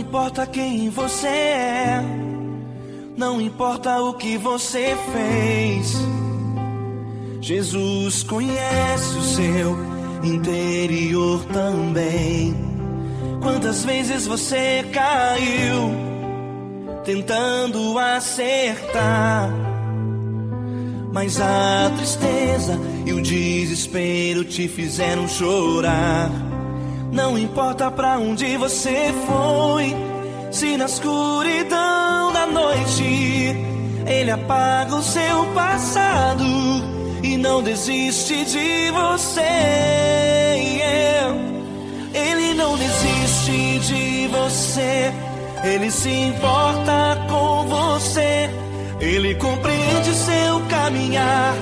importa quem você é, não importa o que você fez, Jesus conhece o seu interior também. Quantas vezes você caiu tentando acertar, mas a tristeza e o desespero te fizeram chorar. Não importa pra onde você foi, se na escuridão da noite Ele apaga o seu passado e não desiste de você. Ele não desiste de você, Ele se importa com você, Ele compreende seu caminhar.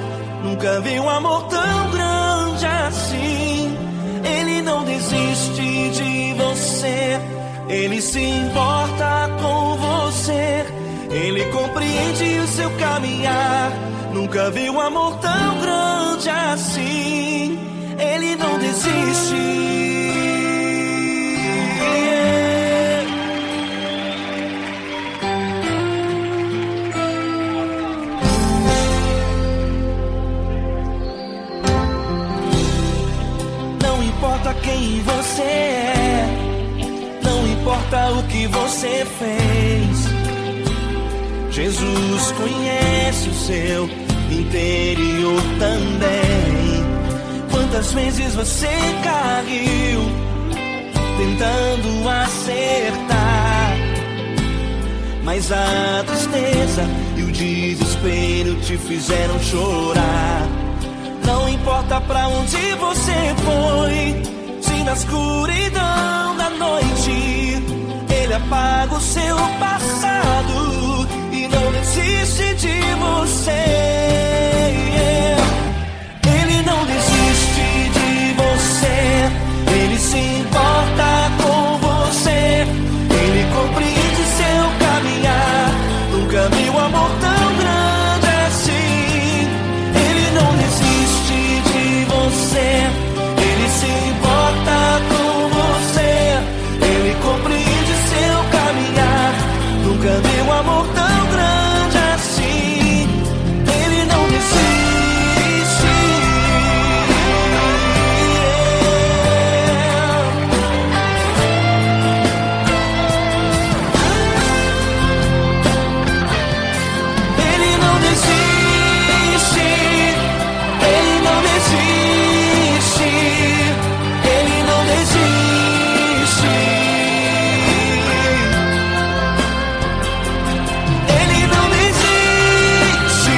Nunca vi um amor tão grande assim. Ele não desiste de você, Ele se importa com você, Ele compreende o seu caminhar. Nunca vi um amor tão grande assim. Ele não desiste. Não importa quem você é, não importa o que você fez, Jesus conhece o seu interior também. Quantas vezes você caiu tentando acertar, mas a tristeza e o desespero te fizeram chorar. Não importa pra onde você foi, se na escuridão da noite Ele apaga o seu passado e não desiste de você. Ele não desiste de você, Ele se importa com você, Ele compreende seu caminhar. Nunca vi um amor tão grande assim. Ele não desiste de você, Ele se importa com você, Ele compreende seu caminhar. Nunca vi um amor tão grande assim. Ele não desiste. Ele não desiste. Ele não desiste. Ele não desiste. Ele não desiste.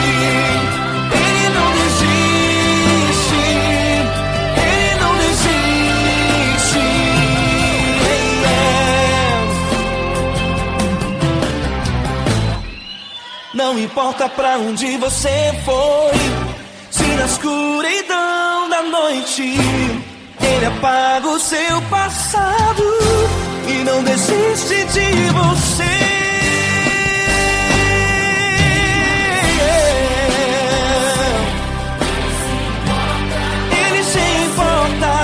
Ele não desiste. Ele não desiste. Não importa pra onde você foi, se na escuridão da noite Ele apaga o seu passado e não desiste de você. Ele se importa,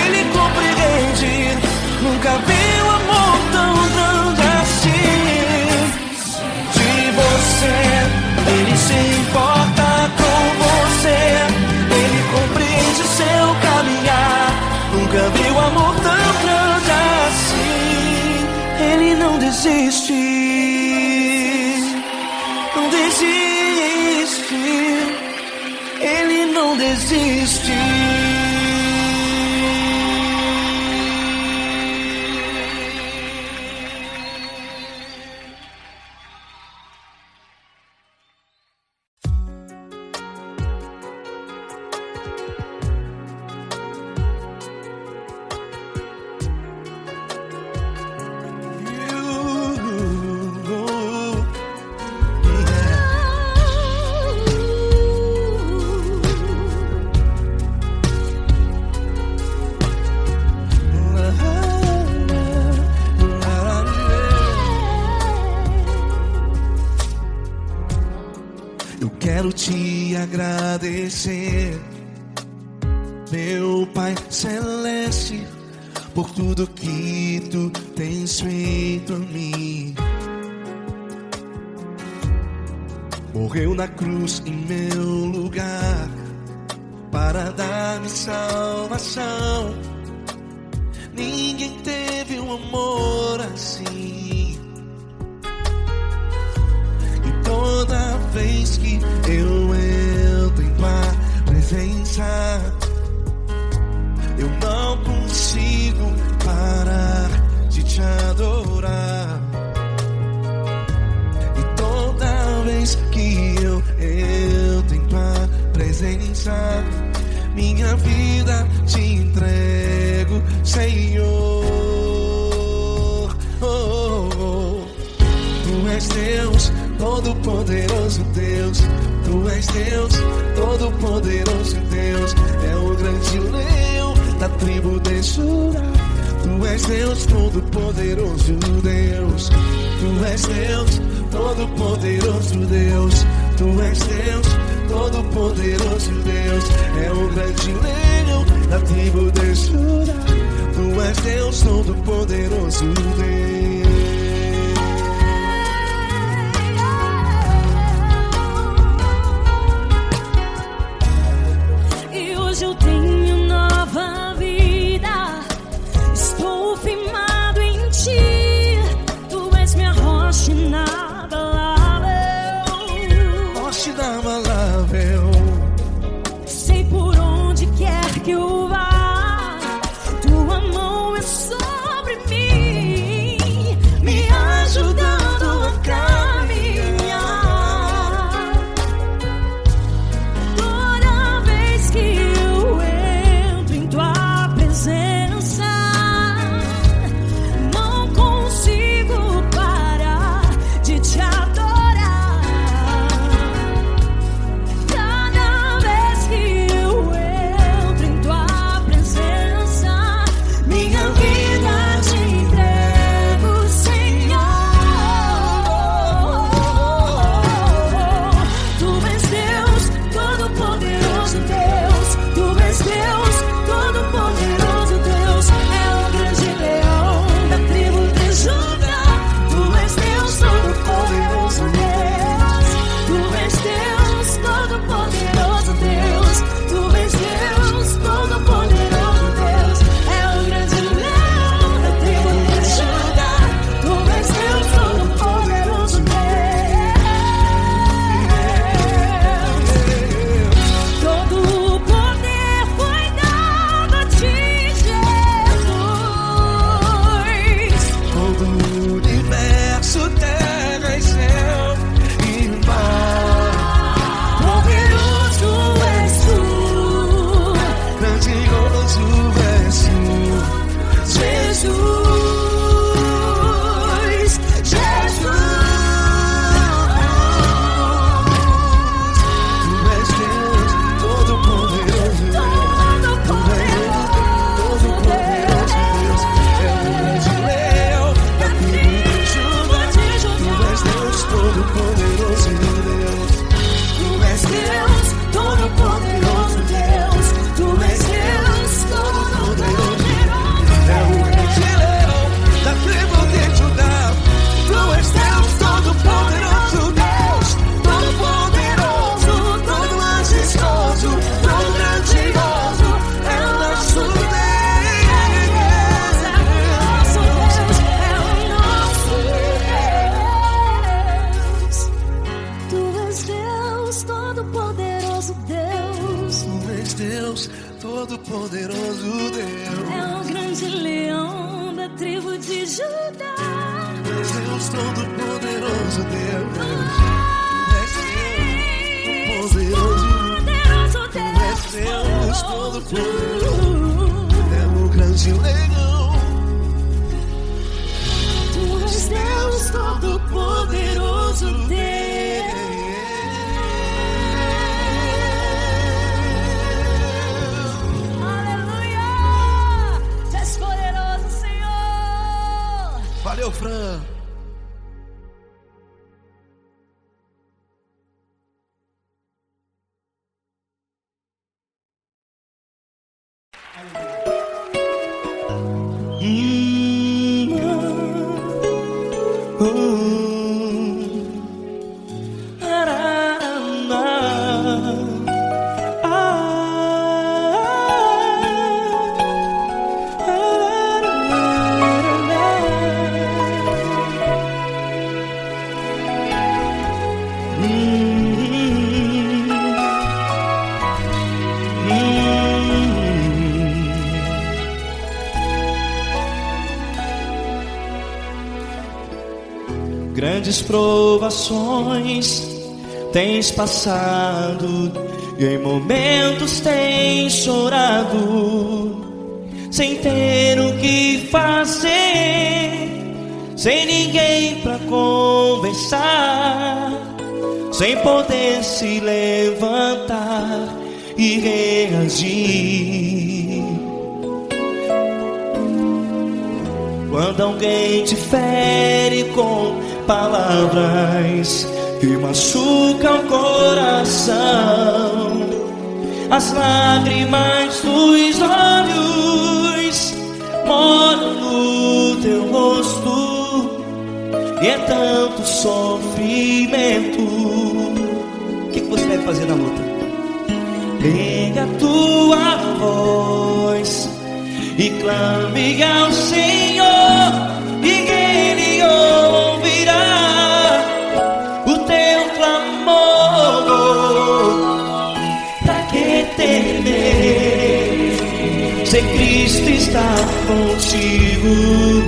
Ele compreende. Nunca vi um amor tão grande assim. De você, Ele se importa com você, Ele compreende seu caminhar. Nunca vi um amor tão grande assim. Ele não desiste, não desiste. Ele não desiste. Eu quero te agradecer, meu Pai Celeste, por tudo que tu tens feito a mim. Morreu na cruz em meu lugar para dar-me salvação. Ninguém teve um amor assim. E toda vez que eu entro em tua presença, eu não consigo parar de te adorar. E toda vez que eu entro em tua presença, minha vida te entrego, Senhor. Oh, oh, oh. Tu és Deus, Todo-Poderoso Deus. Tu és Deus, Todo-Poderoso Deus. É o grande leão da tribo de Judá. Tu és Deus, Todo-Poderoso Deus. Tu és Deus, Todo-Poderoso Deus. Tu és Deus, Todo-Poderoso Deus. É o grande leão da tribo de Judá. Tu és Deus, Todo-Poderoso Deus. E hoje eu tenho nova vida. Estou firmado em ti. Tu és minha rocha inabalável. Rocha inabalável. Sei por onde quer que eu vá, tua mão é sobre mim, me ajudando a caminhar. Toda vez que eu entro em tua presença, não consigo parar de te adorar. Cada vez que eu entro em tua presença, minha vida te entrego, Senhor. Tu és Deus, Todo-Poderoso Deus. Tu és Deus, Todo-Poderoso Deus. É o grande leão da tribo de Judá. Tu és Deus, Todo-Poderoso Deus. Tu és Deus, Todo-Poderoso Deus. Tu és Deus, Todo-Poderoso Deus. É o grande leão da tribo de Judá. Tu és Deus, Todo-Poderoso Deus. Todo o poder foi dado a ti, Jesus. Todo o universo, terra e céu e mar. Poderoso és tu, Grandioso és tu, Jesus. Jesus. Tu és Deus, Todo-Poderoso Deus. Tu és Deus, Todo-Poderoso Deus. É o grande leão da tribo de Judá. Tu és Deus, Todo-Poderoso Deus. Tu és Deus, Todo-Poderoso Deus. Tu és Deus, Todo-Poderoso. É o grande leão da tribo de Judá. Tu és Deus, Todo-Poderoso Deus. Todo-Poderoso, todo majestoso, todo grandioso. É o nosso Deus. É o nosso Deus, é o nosso Deus. Tu és Deus, Todo-Poderoso Deus. Tu és Deus, Todo-Poderoso Deus. É o grande leão da tribo de Judá. Tu és Deus, Todo-Poderoso Deus. Tu és Deus, Todo-Poderoso. Poderoso Tu és Deus, Todo-Poderoso. É o grande leão. Tu és Deus, Todo-Poderoso Deus. Aleluia! Tu és poderoso, Senhor. Valeu, Fran. Grandes provações tens passado, e em momentos tens chorado, sem ter o que fazer, sem ninguém pra conversar, sem poder se levantar e reagir. Quando alguém te fere com palavras que machucam o coração, as lágrimas dos olhos moram no teu rosto, e é tanto sofrimento. O que você deve fazer na luta? Pega a tua voz e clame ao Senhor, e Ele ouvirá o teu clamor. Pra que temer, se Cristo está contigo,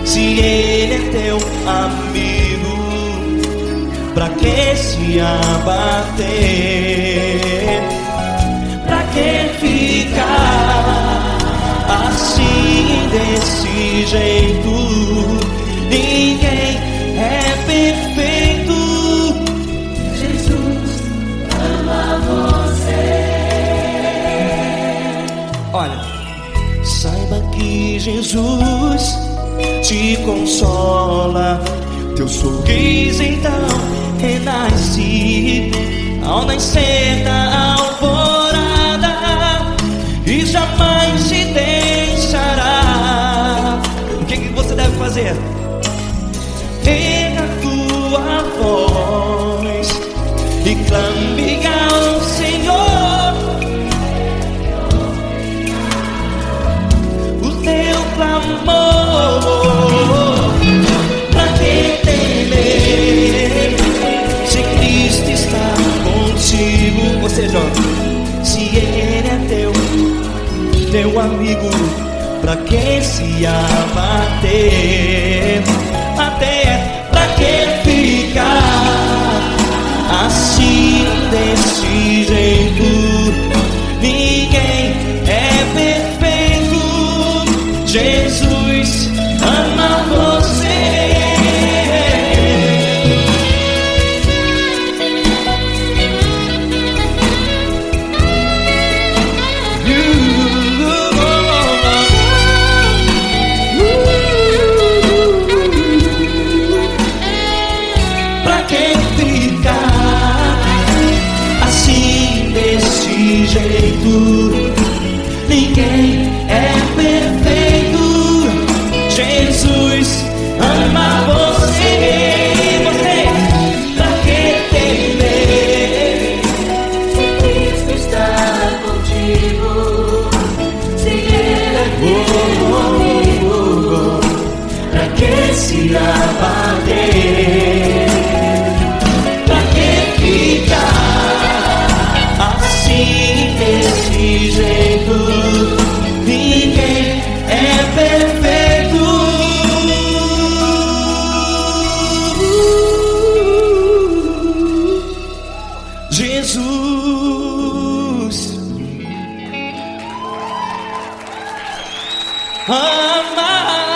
se Ele é teu amigo? Pra que se abater? Pra que ficar assim, desse jeito? Ninguém é perfeito. Jesus ama você. Olha, saiba que Jesus te consola, teu sorriso então renasce ao nascer da alvorada, e jamais te deixará. O que você deve fazer? Erga a tua voz e clame ao Senhor, o teu clamor. Pra que temer, se Cristo está contigo? Você joga. Se Ele é teu amigo, pra que se abater? Até pra que ficar assim, desse jeito? Ninguém é perfeito. Jesus ama você. Ninguém é perfeito. Jesus ama você. Pra que temer, se Cristo está contigo, se Ele é teu amigo? Pra que se abater? Pra que ficar assim, desse jeito? Ninguém é perfeito. Jesus ama você.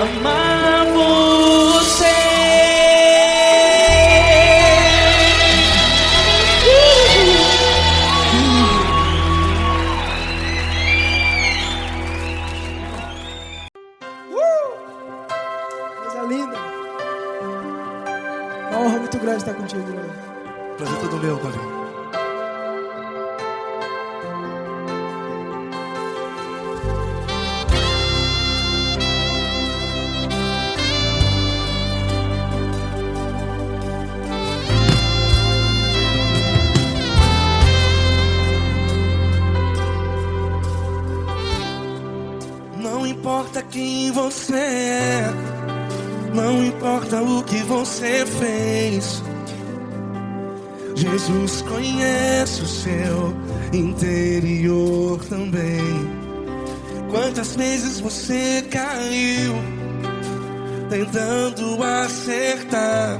Amar você. Coisa linda. Uma honra muito grande estar contigo, Lula. Prazer todo meu, Paulinho. quem você é, não importa o que você fez. Jesus conhece o seu interior também. Quantas vezes você caiu tentando acertar,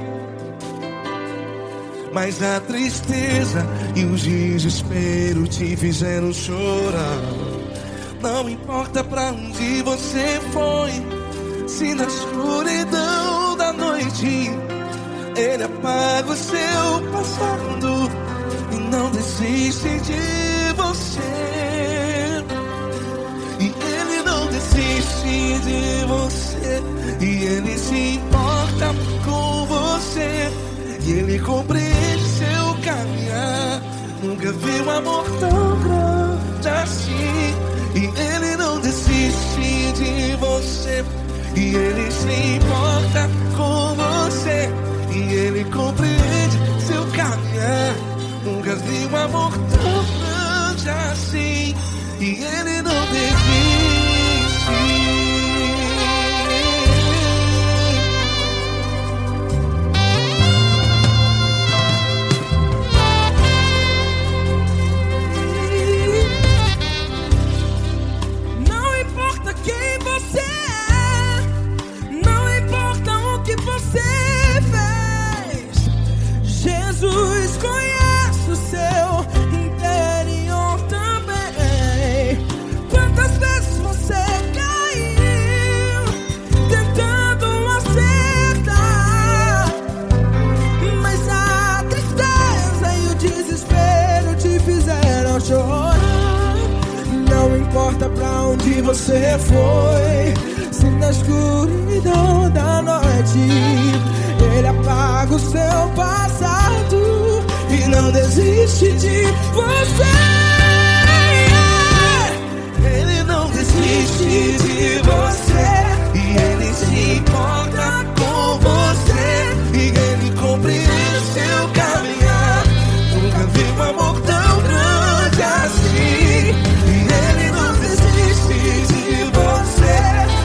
mas a tristeza e o desespero te fizeram chorar. Não importa pra onde você foi, se na escuridão da noite Ele apaga o seu passado e não desiste de você. E Ele não desiste de você, e Ele se importa com você, e Ele compreende seu caminhar. Nunca vi um amor tão grande assim. E Ele não desiste de você, e Ele se importa com você, e Ele compreende seu caminhar. Nunca vi um amor tão grande assim. E Ele não desiste. Jesus conhece o seu interior também. Quantas vezes você caiu tentando acertar, mas a tristeza e o desespero te fizeram chorar. Não importa pra onde você foi, se na escuridão da noite Ele apaga o seu passado e não desiste de você. Ele não desiste de você, e Ele se importa com você, e Ele compreende seu caminhar. Nunca vi um amor tão grande assim. E Ele não desiste de você,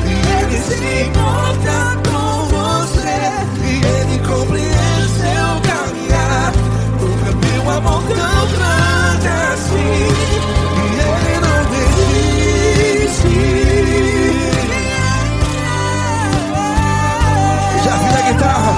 e Ele se importa com você, e Ele compreende seu caminhar. Nunca vi um amor tão grande assim. E Ele não desiste. Já vi a guitarra.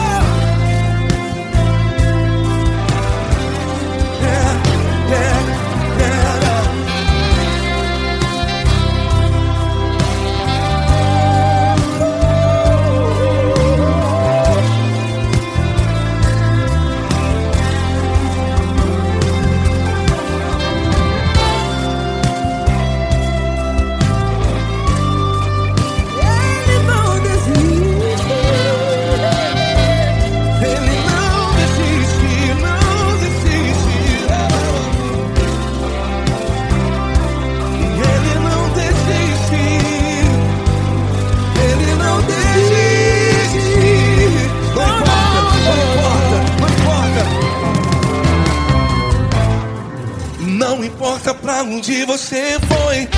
Não importa pra onde você foi,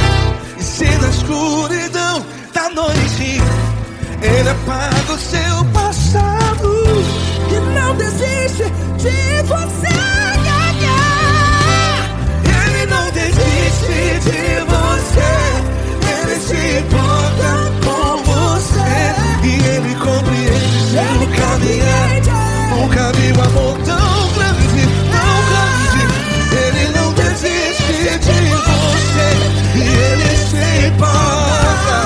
e se na escuridão da noite Ele apaga o seu passado E não desiste de você. Ele não desiste de você, Ele se importa com você, e Ele compreende seu caminhar. Nunca vi um amor tão grande, tão grande. Ele não desiste de você, e Ele se importa,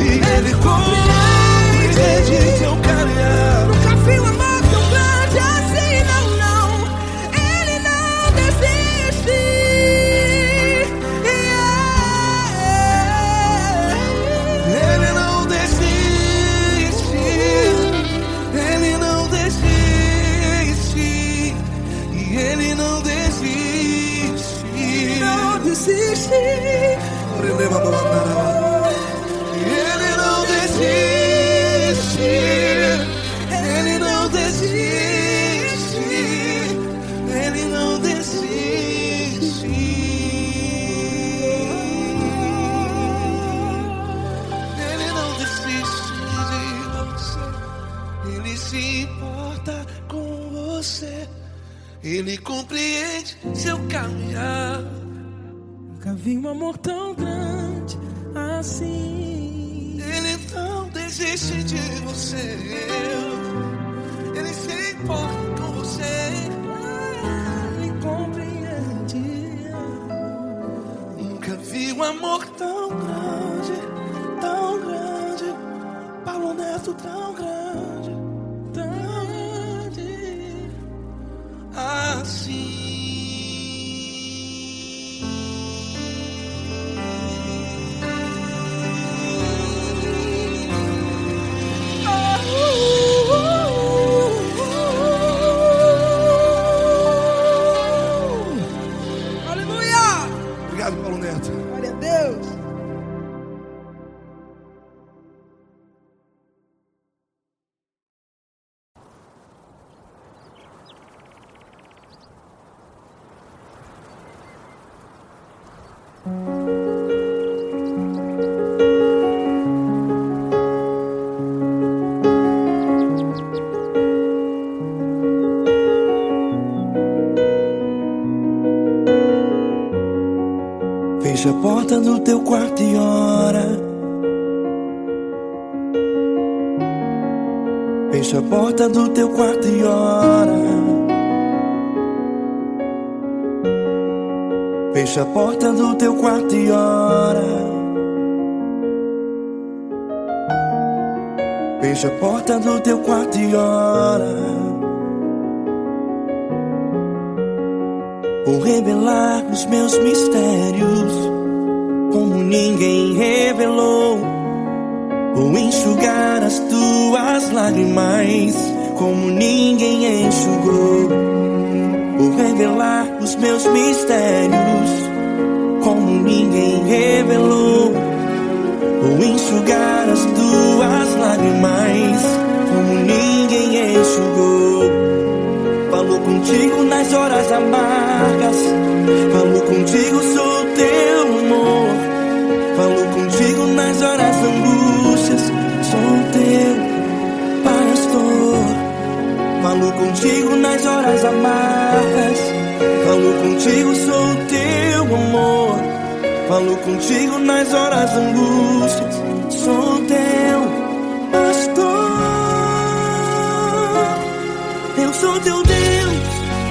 e Ele compreende seu caminhar. Nunca vi um amor tão grande assim, não, não. Ele não desiste. Ele não desiste. Ele não desiste. E Ele não desiste. Não desiste. Ele não desiste. Ele não desiste. Ele não desiste. Ele compreende seu caminhar. Nunca vi um amor tão grande assim. Ele não desiste de você. Ele se importa com você. Ele compreende. Nunca vi um amor tão grande, tão grande. Paulo Neto tão grande, tão grande assim. Obrigado, Paulo Neto. Glória a Deus. Fecha a porta do teu quarto e ora. Fecha a porta do teu quarto e ora. Fecha a porta do teu quarto e ora. Fecha a porta do teu quarto e ora. Vou revelar os meus mistérios como ninguém revelou. Vou enxugar as tuas lágrimas como ninguém enxugou. Vou revelar os meus mistérios como ninguém revelou. Vou enxugar as tuas lágrimas como ninguém enxugou. Falo contigo nas horas amargas. Falo contigo, sou teu amor. Falo contigo nas horas angústias. Sou teu pastor. Falo contigo nas horas amargas. Falo contigo, sou teu amor. Falo contigo nas horas angústias. Sou teu pastor. Eu sou teu Deus,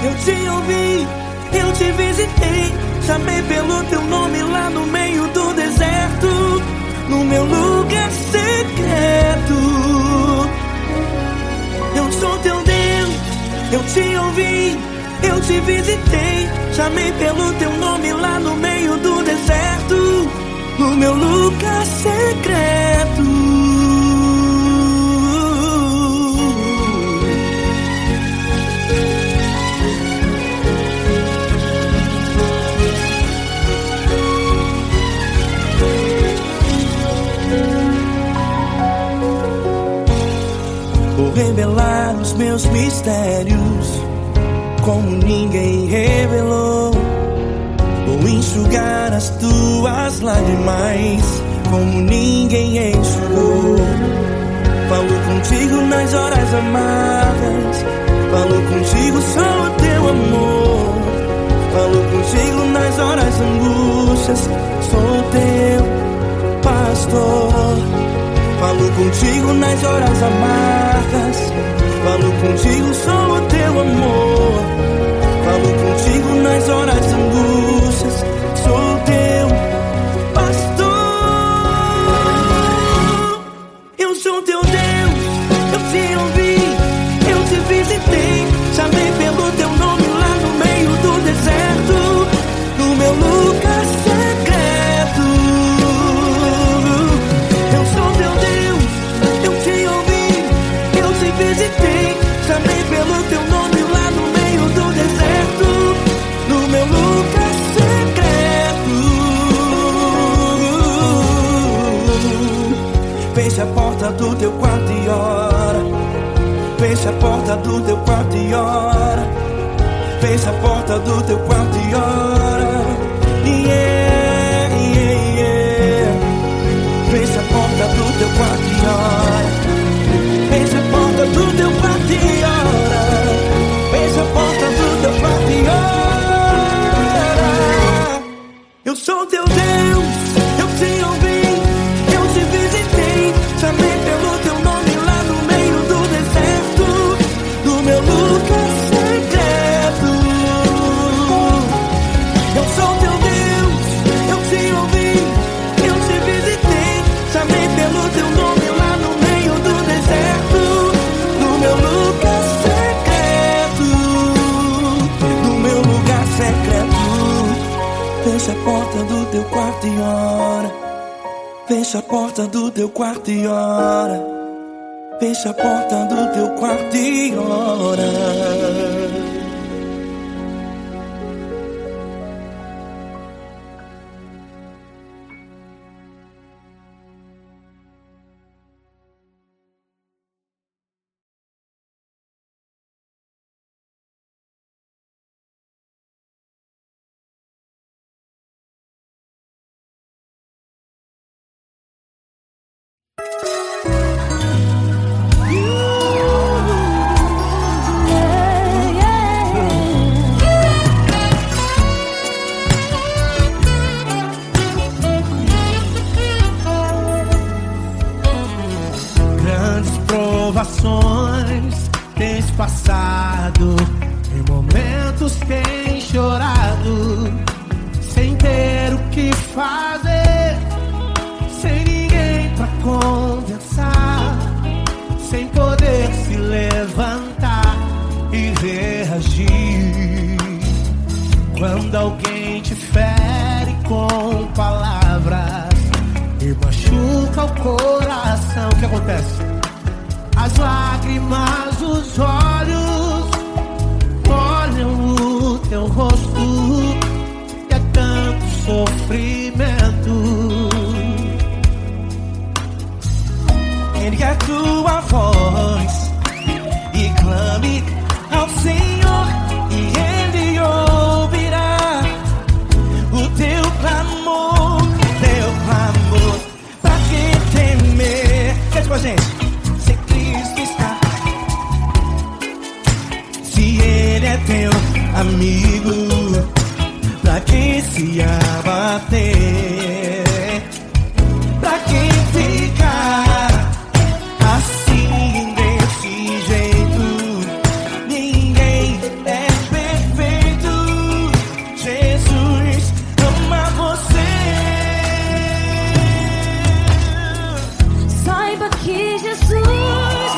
eu te ouvi, eu te visitei. Chamei pelo teu nome lá no meio do deserto, no meu lugar secreto. Eu sou teu Deus, eu te ouvi, eu te visitei. Chamei pelo teu nome lá no meio do deserto, no meu lugar secreto. Vou revelar os meus mistérios como ninguém revelou. Vou enxugar as tuas lágrimas como ninguém enxugou. Falo contigo nas horas amargas. Falo contigo, sou teu amor. Falo contigo nas horas angústias. Sou teu pastor. Falo contigo nas horas amargas. Falo contigo, sou o teu amor. Falo contigo nas horas angústias. Sou teu pastor. Eu sou teu Deus, eu te ouvi, eu te visitei. Chamei pelo teu nome lá no meio do deserto, no meu lugar secreto. Eu sou teu Deus, eu te ouvi, eu te visitei. Chamei pelo teu nome lá no meio do deserto, no meu lugar secreto. Fecha a porta do teu quarto e ora. Fecha a porta do teu quarto e ora. Fecha a porta do teu quarto e ora. Yeah, yeah, yeah. Fecha a porta do teu quarto e ora. Fecha a porta do teu quarto e ora. Fecha a porta do teu quarto. teu quarto e ora. Fecha a porta do teu quarto e ora. Fecha a porta do teu quarto e ora. Provações tens passado, em momentos tens chorado, sem ter o que fazer, sem ninguém pra conversar, sem poder se levantar e reagir. Quando alguém te fere com palavras e machuca o coração, o que acontece? As lágrimas dos olhos molham o teu rosto, e é tanto sofrimento. Ergue a tua voz e clame ao Senhor, e Ele ouvirá o teu clamor, pra que temer? Cante com a gente. É teu amigo, pra que se abater? Pra que ficar assim desse jeito? Ninguém é perfeito. Jesus ama você. Saiba que Jesus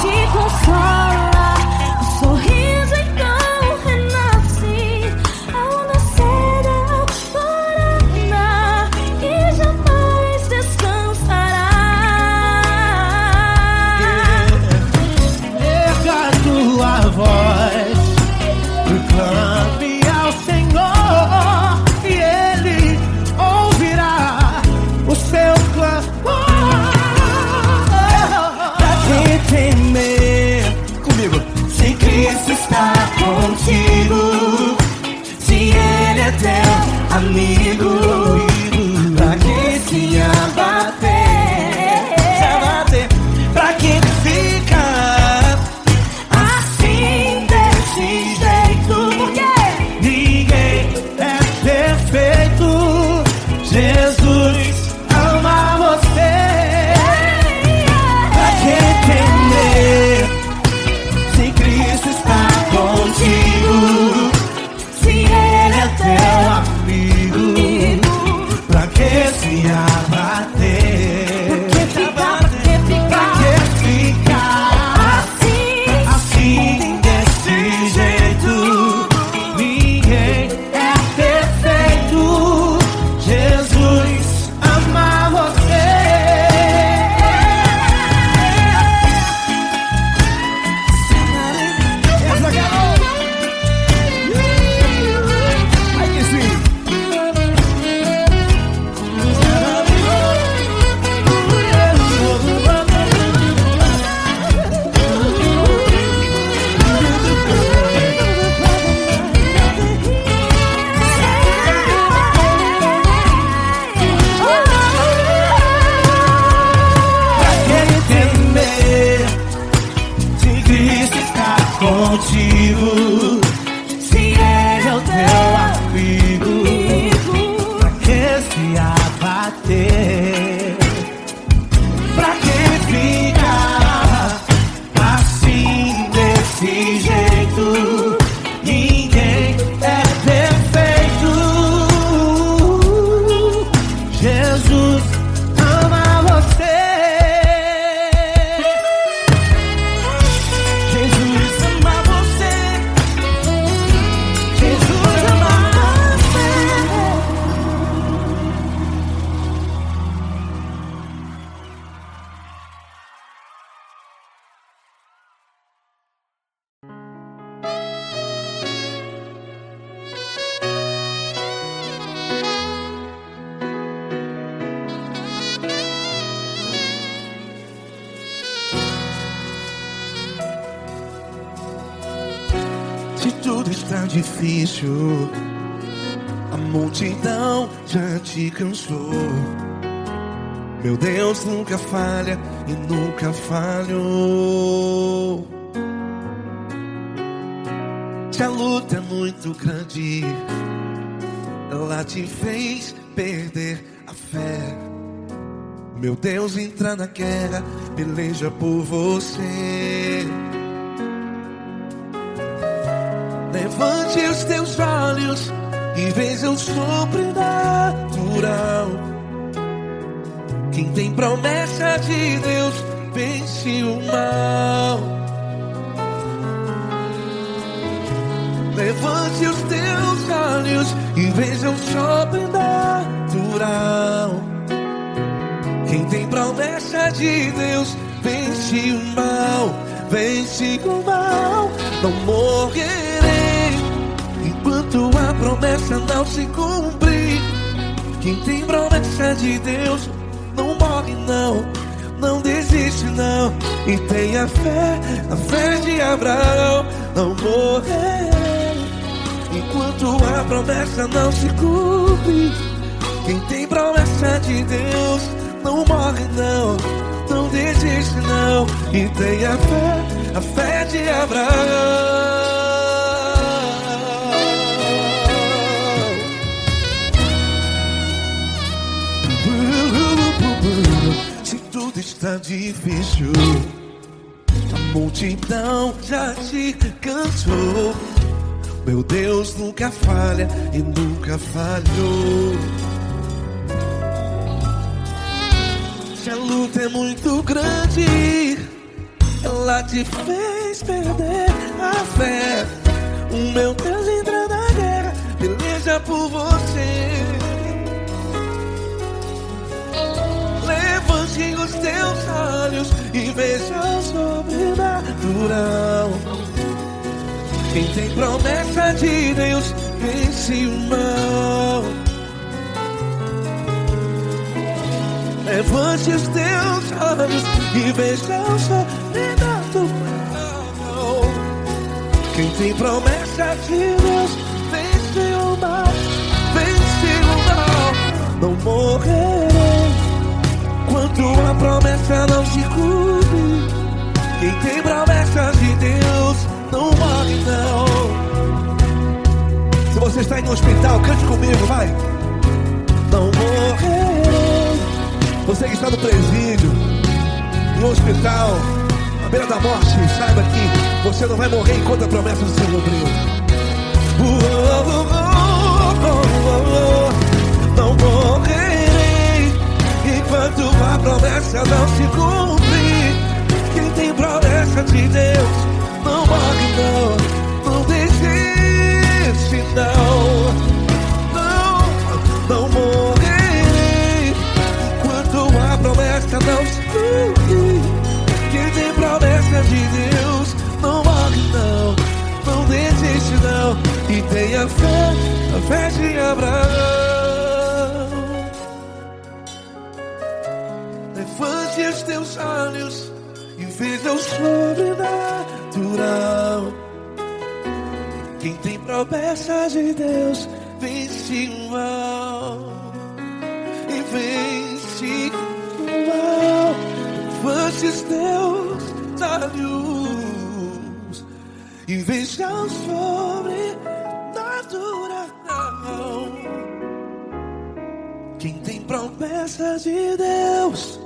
te consola. Contigo, se Ele é teu amigo, pra que se abater, pra que ficar assim desse jeito? Porque ninguém é perfeito. Jesus ama você. Pra que temer se Cristo está contigo? Se Ele é teu amigo, tudo está difícil, a multidão já te cansou. Meu Deus nunca falha e nunca falhou. Se a luta é muito grande, ela te fez perder a fé. Meu Deus entra na guerra, peleja por você. Levante os teus olhos e veja o sobrenatural. Quem tem promessa de Deus vence o mal. Levante os teus olhos e veja o sobrenatural. Quem tem promessa de Deus vence o mal. Vence o mal. Não morrerei enquanto a promessa não se cumprir. Quem tem promessa de Deus não morre não, não desiste não. E tenha fé, a fé de Abraão. Não morrerei enquanto a promessa não se cumpre. Quem tem promessa de Deus não morre não, não desiste não. E tenha fé, a fé de Abraão. Se tudo está difícil, a multidão já te cansou. Meu Deus nunca falha e nunca falhou. Se a luta é muito grande, ela te fez perder a fé. O meu Deus entra na guerra, peleja por você. Levante os teus olhos e veja o sobrenatural. Quem tem promessa de Deus vence o mal. Levante os teus olhos e veja o sobrenatural. Quem tem promessa de Deus vence o mal. Vence o mal. Não morrerei enquanto a promessa não se cumpre. Quem tem promessa de Deus não morre não. Se você está em um hospital, cante comigo, vai. Não morrerei. Você que está no presídio, em um hospital, à beira da morte, saiba que você não vai morrer enquanto a promessa não se cumpriu. Não morrerei enquanto a promessa não se cumprir. Quem tem promessa de Deus não morre não, não desiste não. Não morrerei enquanto a promessa não se cumprir. Quem tem promessa de Deus não morre não, não desiste não. E tenha fé, a fé de Abraão. Levante os teus olhos e veja o sobrenatural. Quem tem promessa de Deus vence o mal. E vence o mal. Levante os teus olhos e veja o sobrenatural. Quem tem promessa de Deus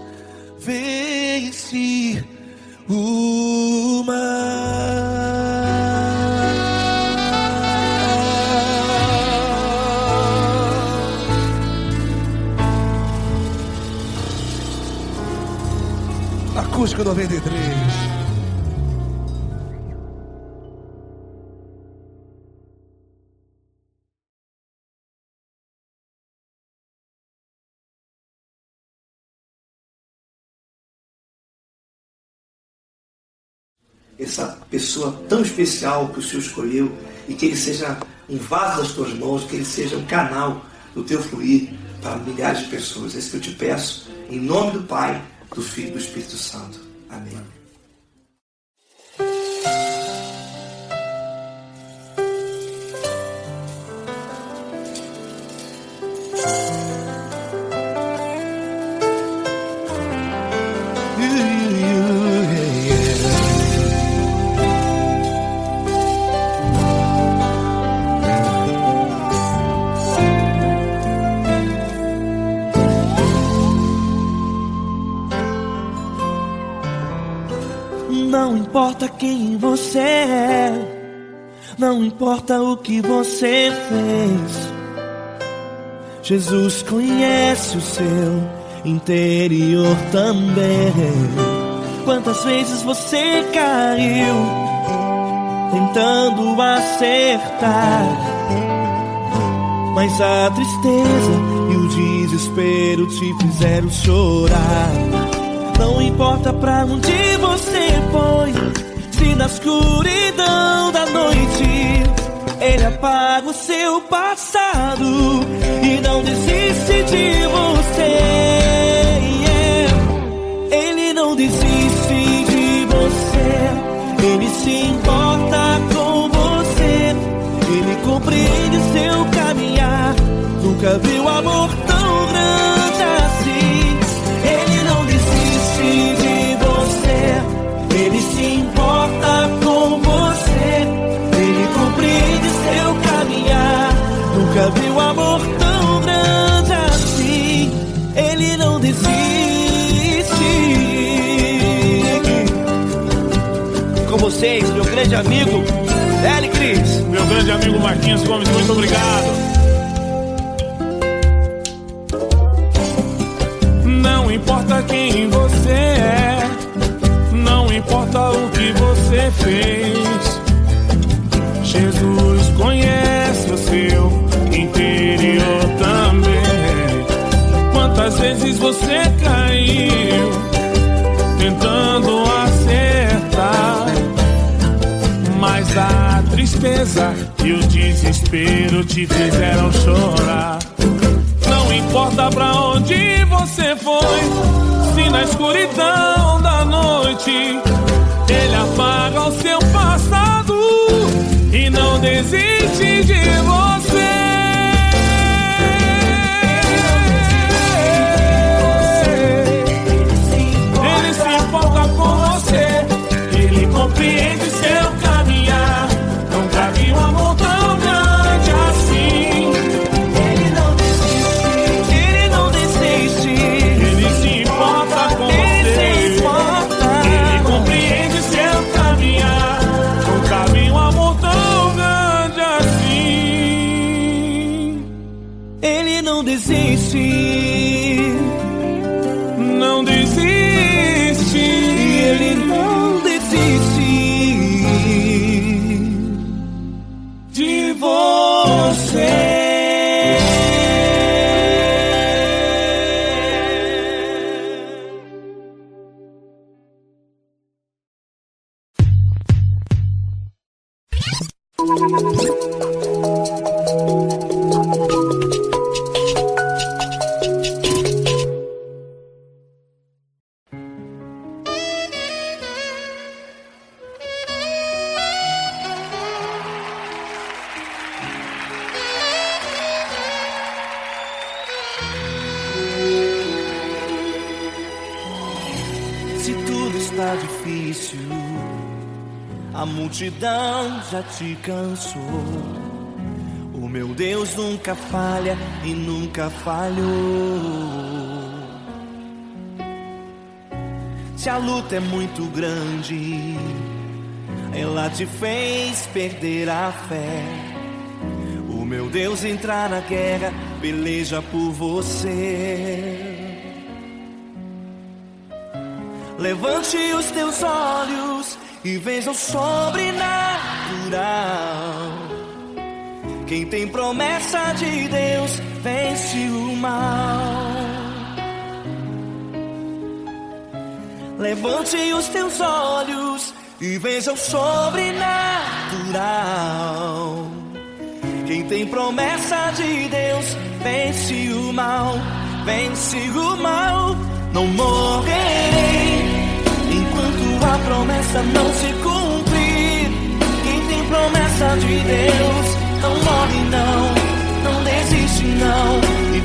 vence o mal. Acústico 93. Essa pessoa tão especial que o Senhor escolheu, e que ele seja um vaso das tuas mãos, que ele seja um canal do teu fluir para milhares de pessoas. É isso que eu te peço, em nome do Pai, do Filho e do Espírito Santo. Amém. Não importa quem você é, não importa o que você fez, Jesus conhece o seu interior também. Quantas vezes você caiu tentando acertar, mas a tristeza e o desespero te fizeram chorar. Não importa pra onde você foi, se na escuridão da noite Ele apaga o seu passado e não desiste de você. Ele não desiste de você, Ele se importa com você, Ele compreende seu caminhar. Nunca viu amor tão grande assim. Ele não desiste de você, Ele se importa com você, Ele compreende seu caminhar. Nunca viu amor tão grande assim. Ele não desiste. Com vocês, meu grande amigo L. Cris. Meu grande amigo Marquinhos Gomes, muito obrigado. Não importa quem você é, não importa o que você fez, Jesus conhece o seu interior também. Quantas vezes você caiu tentando acertar, mas a tristeza e o desespero te fizeram chorar. Não importa pra onde você foi, se na escuridão da noite Ele apaga o seu passado e não desiste de você. Ele se importa com você, Ele compreende seu caminhar. Nunca vi um amor tão grande assim. Ele não desiste, Ele se importa com você, Ele compreende seu caminhar. Nunca vi um amor tão grande assim. Ele não desiste, Não desiste, Ele não desiste de você. Se tudo está difícil, a multidão já te cansou. O meu Deus nunca falha e nunca falhou. Se a luta é muito grande, ela te fez perder a fé. O meu Deus entra na guerra, peleja por você. Levante os teus olhos e veja o sobrenatural. Quem tem promessa de Deus vence o mal. Levante os teus olhos e veja o sobrenatural. Quem tem promessa de Deus vence o mal, vence o mal. Não morrerei enquanto a promessa não se cumprir. Quem tem promessa de Deus não morre não, não desiste não. E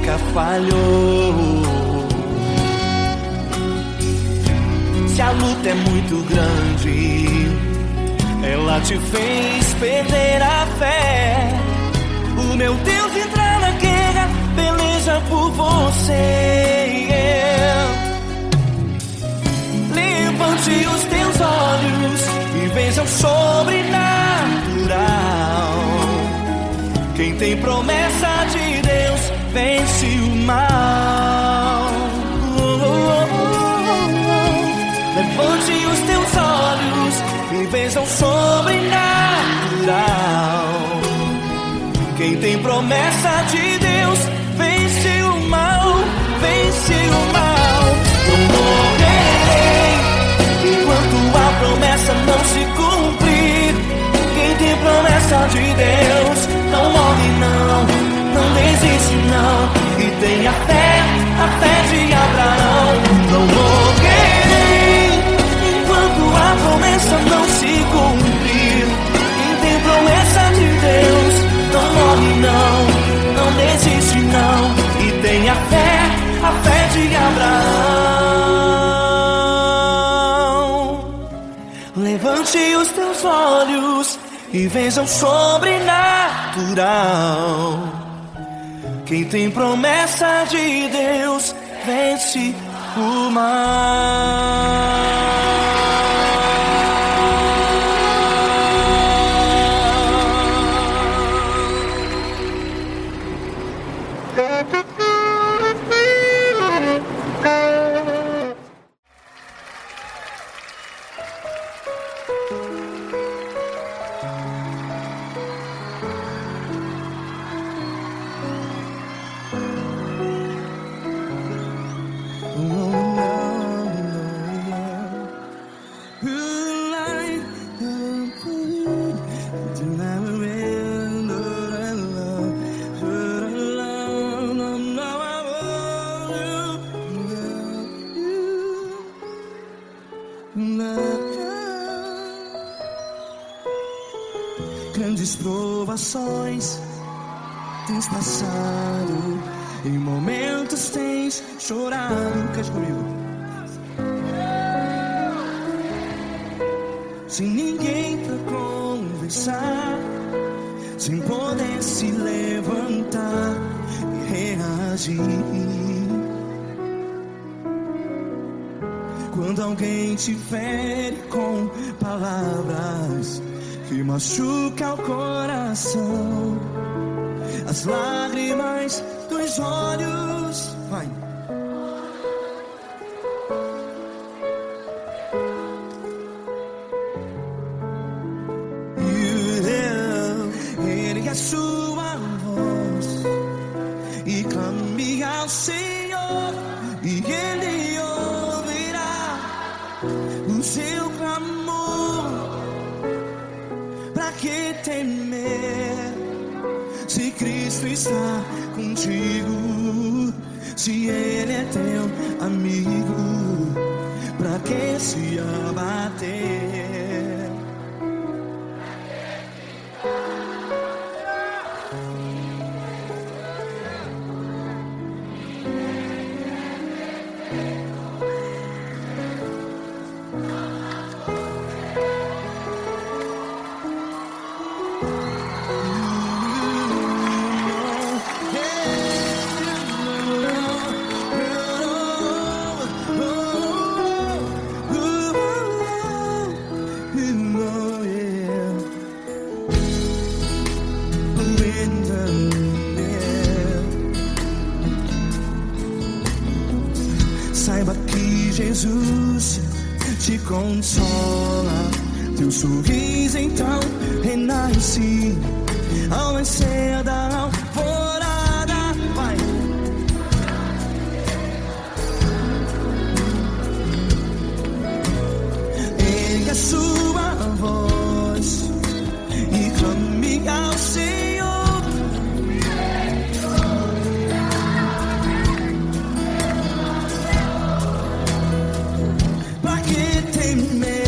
nunca falhou. Se a luta é muito grande, ela te fez perder a fé. O meu Deus entra na guerra, peleja por você. Levante os teus olhos e veja o sobrenatural. Quem tem promessa de Deus vence o mal. Levante os teus olhos e veja o sobrenatural. Quem tem promessa de Deus vence o mal, vence o mal. Não morrerei enquanto a promessa não se cumprir. Quem tem promessa de Deus não morre não, não desiste não. E tenha fé, a fé de Abraão. Não morrerei enquanto a promessa não se cumprir. Quem tem promessa de Deus não morre não, não desiste não. E tenha fé, a fé de Abraão. Levante os teus olhos e veja o sobrenatural. Quem tem promessa de Deus vence o mal. Grandes provações tens passado, em momentos tens chorado. Cante comigo. Sem ninguém pra conversar, sem poder se levantar e reagir. Quando alguém te fere com palavras que machuca o coração, as lágrimas dos olhos, vai. Ergue a sua voz e clame ao Senhor, e Ele ouvirá o seu clamor. Pra que temer, se Cristo está contigo? Se Ele é teu amigo, pra que se abater? Saiba que Jesus te consola, teu sorriso então renasce ao nascer da alvorada. Vai. Ergue a sua voz e clame ao Senhor. Pra que temer?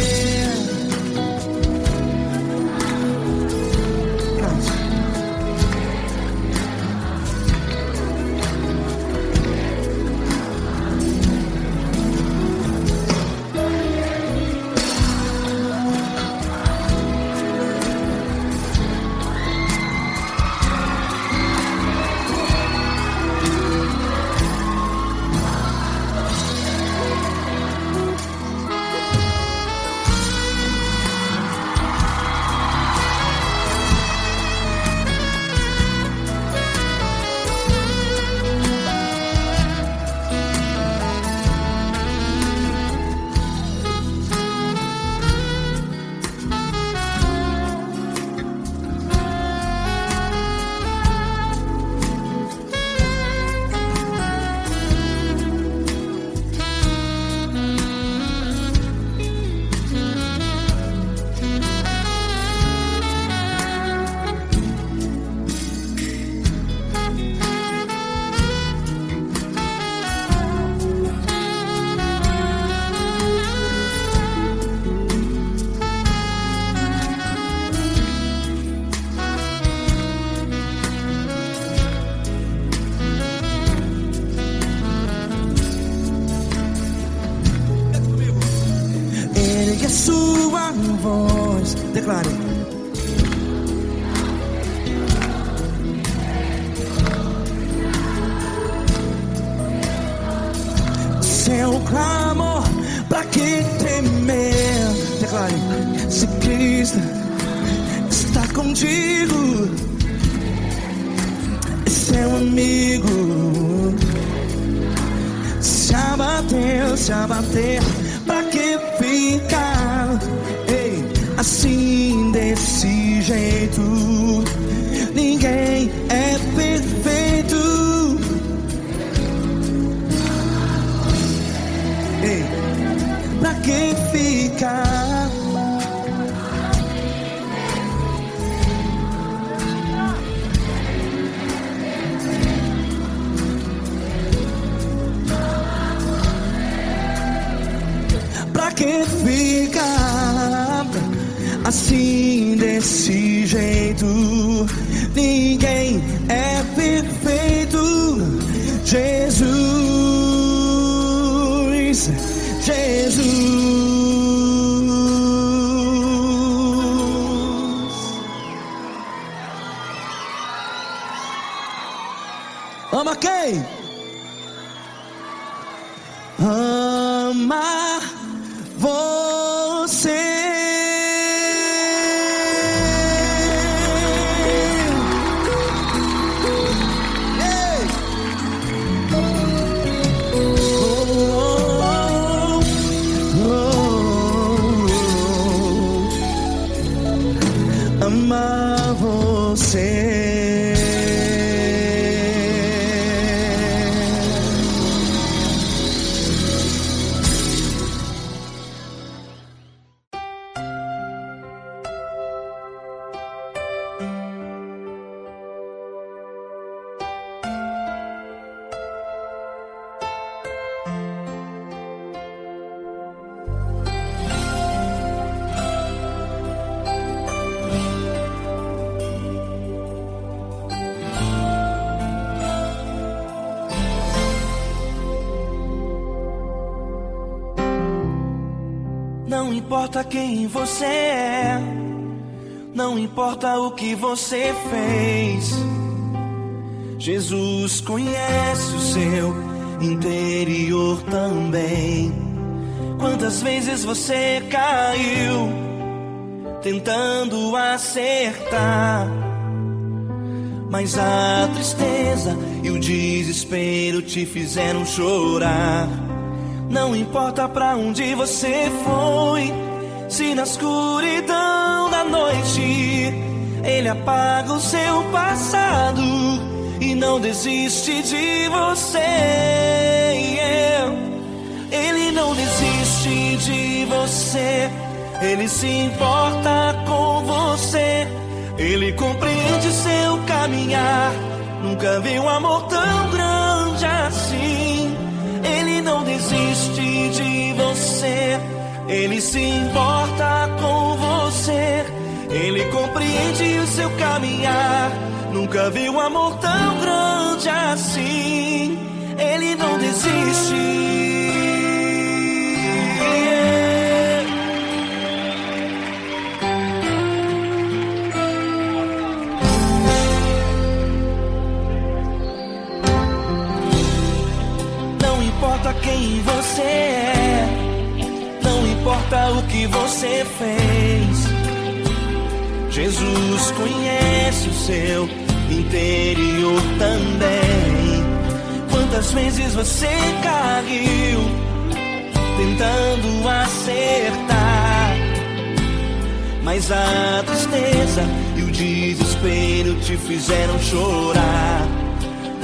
que a sua voz. Declare. Seu clamor, pra que temer? Declare. Se Cristo está contigo, é seu amigo. Se abater, pra que ficar? Ei, assim desse jeito, ninguém é perfeito. Ei, pra que ficar? Pra que ficar assim desse jeito? Ninguém é perfeito. Jesus, Jesus. Ama quem? Ama você. Ei. Amar você. Não importa quem você é, não importa o que você fez, Jesus conhece o seu interior também. Quantas vezes você caiu tentando acertar, mas a tristeza e o desespero te fizeram chorar. Não importa pra onde você foi, se na escuridão da noite Ele apaga o seu passado e não desiste de você. Ele não desiste de você, Ele se importa com você, Ele compreende seu caminhar. Nunca vi um amor tão grande assim. Ele não desiste de você, Ele se importa com você, Ele compreende o seu caminhar. Nunca vi um amor tão grande assim. Ele não desiste. Não importa quem você é, não importa o que você fez, Jesus conhece o seu interior também. Quantas vezes você caiu tentando acertar, mas a tristeza e o desespero te fizeram chorar.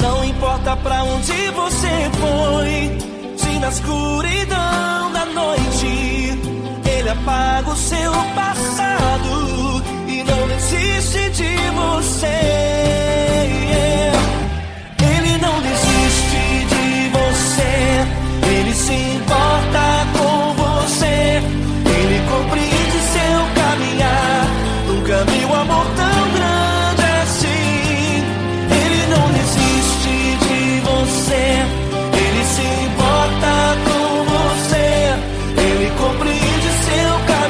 Não importa pra onde você foi, se na escuridão da noite Ele apaga o seu passado e não desiste de você. Ele não desiste de você, Ele se importa com você, Ele compreende seu caminhar. Nunca vi um amor tão grande assim. Ele não desiste de você, Ele se importa com você, Ele compreende seu caminhar.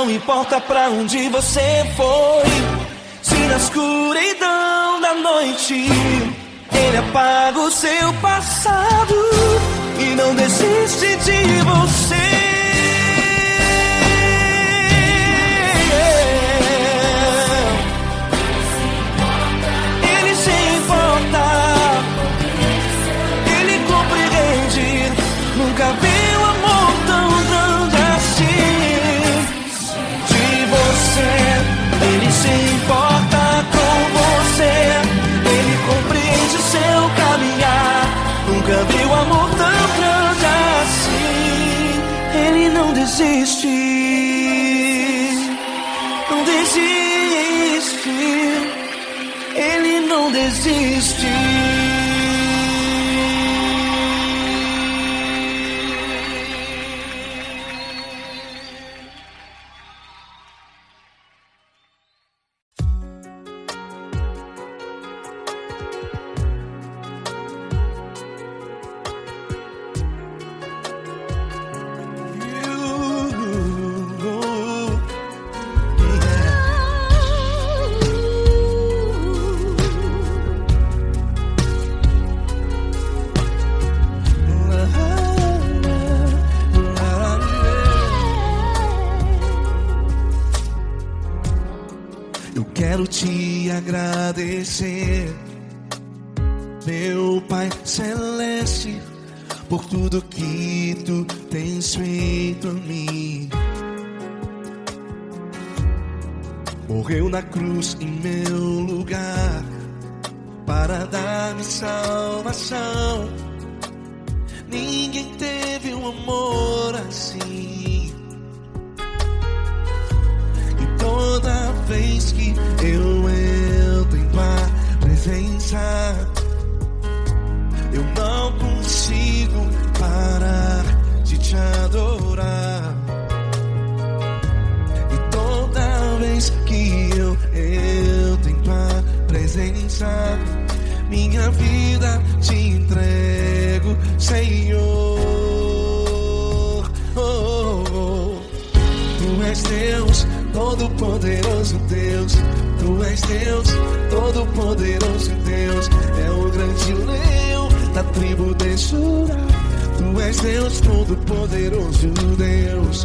não importa pra onde você foi. Se na escuridão da noite Ele apaga o seu passado e não desiste de você. Ele se importa, Ele compreende. Nunca vi um amor tão grande assim de você. Ele se importa com você, Ele compreende o seu caminhar. Nunca vi um amor tão grande assim. Ele não desiste, não desiste. Ele não desiste. Quero te agradecer, meu Pai Celeste, por tudo que Tu tens feito a mim. Morreu na cruz em meu lugar para dar-me salvação. Ninguém teve um amor assim. Toda vez que eu entro em Tua presença, eu não consigo parar de Te adorar. E toda vez que eu entro em Tua presença, minha vida Te entrego, Senhor. Tu és Deus, Todo-Poderoso Deus. Tu és Deus, Todo-Poderoso Deus. É o grande leão da tribo de Judá. Tu és Deus, Todo-Poderoso Deus.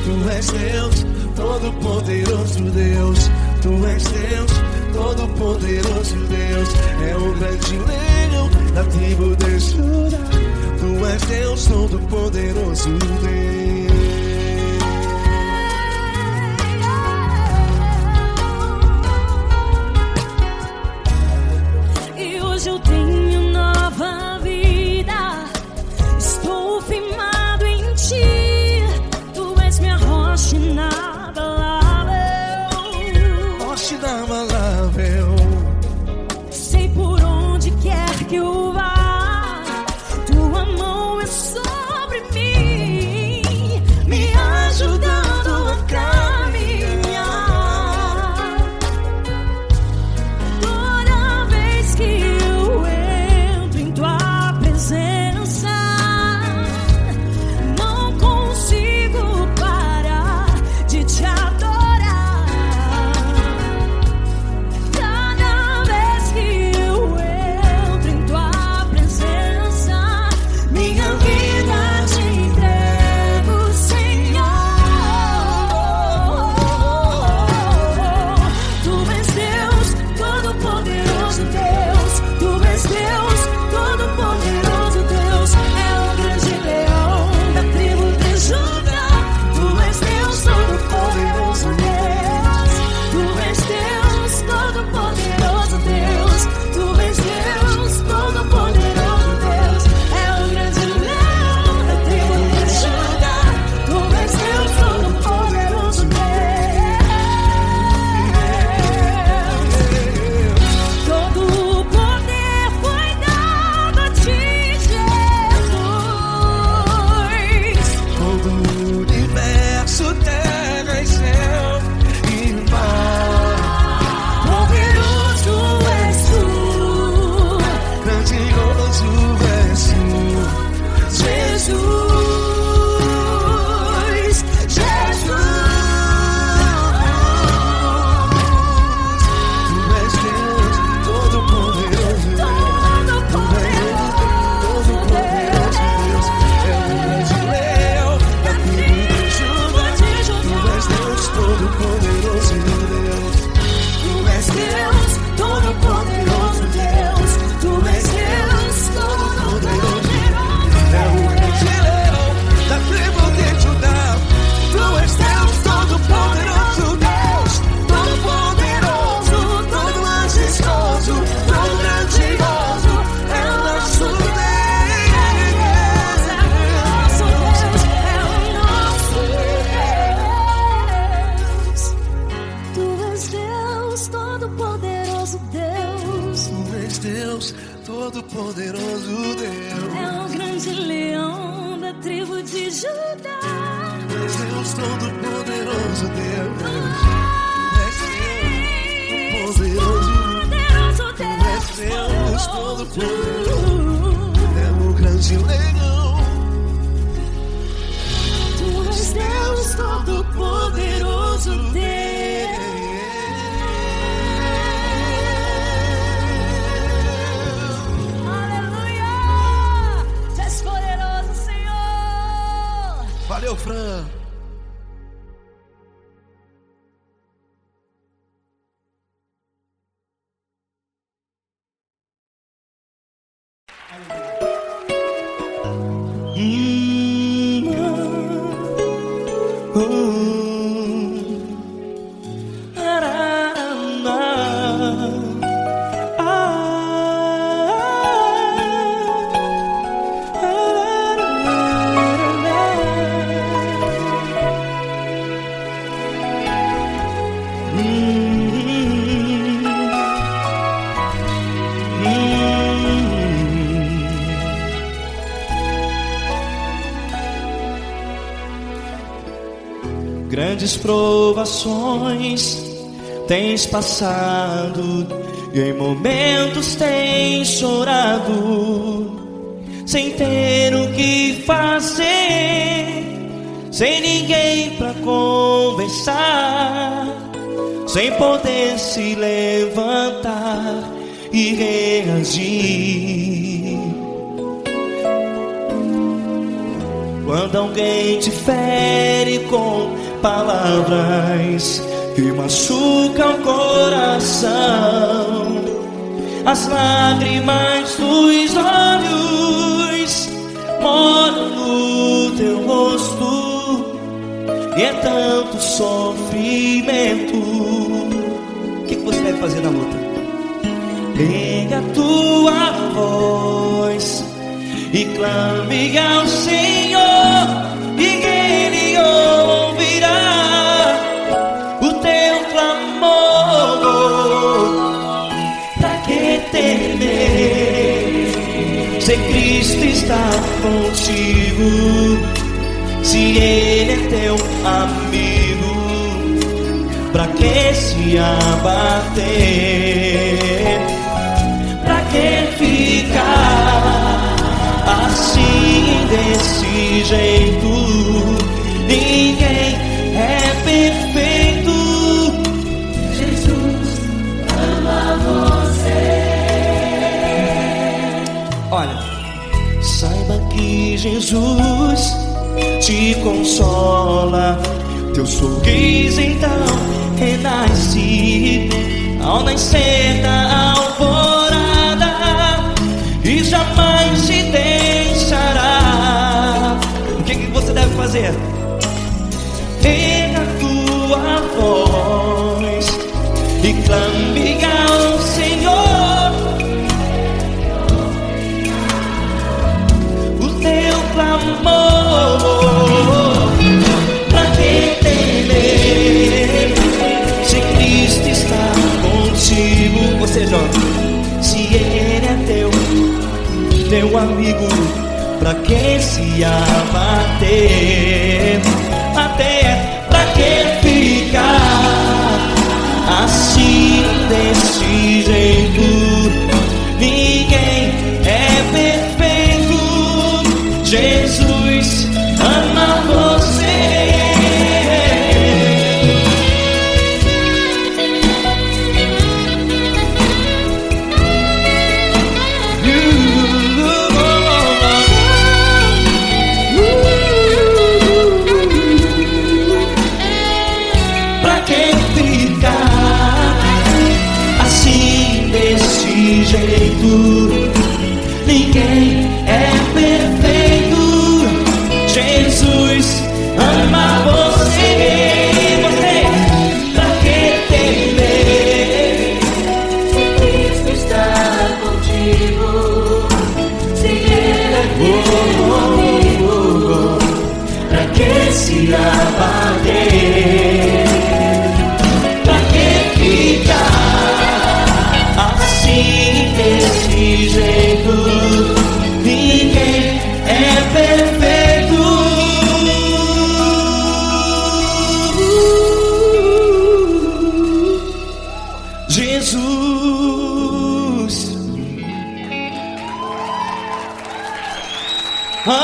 Tu és Deus, Todo-Poderoso Deus. Tu és Deus, Todo-Poderoso Deus. É o grande leão da tribo de Judá. Tu és Deus, Todo-Poderoso Deus. Eu tenho nova vida, estou firmado em Ti. Tu és minha rocha inabalável, Rocha inabalável. sei por onde quer que eu vá, Tua mão é sobre mim, me ajudando a caminhar. Toda vez que não consigo parar de Te adorar. Cada vez que eu entro em Tua presença, minha vida Te entrego, Senhor. Tu és Deus, Todo-Poderoso Deus. Tu és Deus, Todo-Poderoso Deus. É o grande leão da tribo de Judá. Tu és Deus, Todo-Poderoso Deus. Tu és Deus, Todo-Poderoso Deus. Tu és Deus, Todo-Poderoso Deus. É o grande leão da tribo de Judá. Tu és Deus, Todo-Poderoso Deus. Todo o poder foi dado a Ti, Jesus. Todo o universo, terra e céu e mar. Poderoso és Tu, Grandioso és Tu, Jesus, Jesus. Todo-Poderoso Deus, Deus Todo-Poderoso, é o grande leão. Tu és Deus Todo-Poderoso, Deus. Aleluia! Tu és poderoso, Senhor. Valeu, Fran. Grandes provações tens passado e em momentos tens chorado, sem ter o que fazer, sem ninguém pra conversar, sem poder se levantar e reagir. Quando alguém te fere com palavras que machucam o coração, as lágrimas dos olhos moram no teu rosto, e é tanto sofrimento. O que você deve fazer na luta? Erga a tua voz e clame ao Senhor, e Ele ouvirá o teu clamor. Pra que temer, se Cristo está contigo, se Ele é teu amigo? Pra que se abater? Pra que ficar assim, desse jeito? Ninguém é perfeito. Jesus ama você. Olha, saiba que Jesus te consola, teu sorriso então renasce ao nascer da alvorada, e jamais te deixará. O que você deve fazer? Erga a tua voz e clame ao Senhor, o teu clamor. Pra que temer, se Cristo está contigo? Você jovem, se Ele é teu amigo, pra que se abater? Até pra que ficar assim, desse jeito? Ninguém é perfeito. Jesus ama você. Ninguém é perfeito. Jesus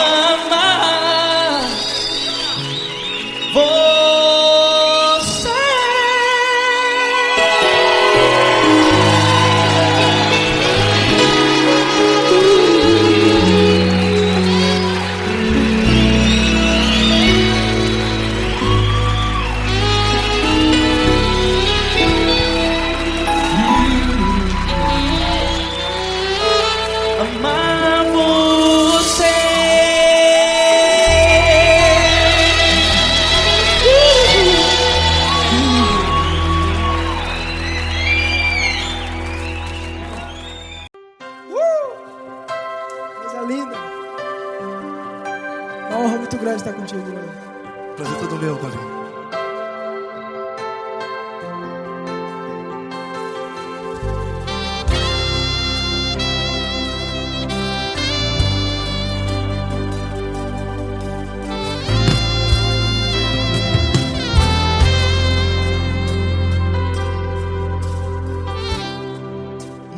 amar você. Amar você. Coisa linda. Uma honra muito grande estar contigo, Lula. Prazer todo meu, Paulinho.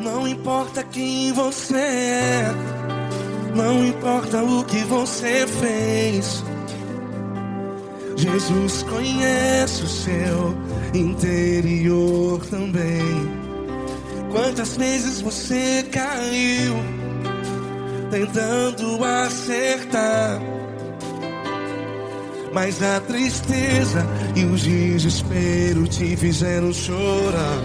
Não importa quem você é, não importa o que você fez, Jesus conhece o seu interior também. Quantas vezes você caiu tentando acertar, mas a tristeza e o desespero te fizeram chorar.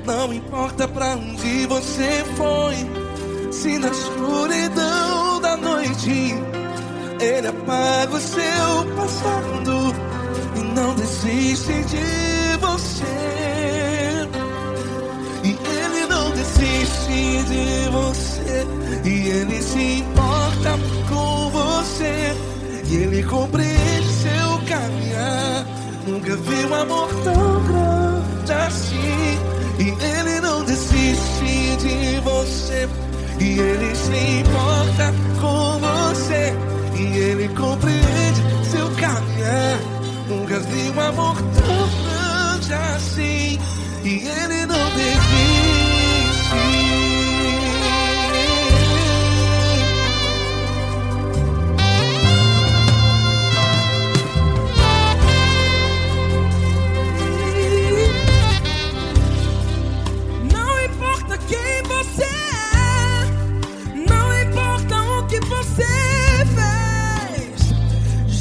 Não importa pra onde você foi, se na escuridão da noite Ele apaga o seu passado e não desiste de você. E Ele não desiste de você, e Ele se importa com você, e Ele compreende seu caminhar. Nunca vi um amor tão grande assim. E Ele não desiste de você, e Ele se importa com você, e Ele compreende seu caminhar. Nunca vi um amor tão grande assim. E Ele não desiste.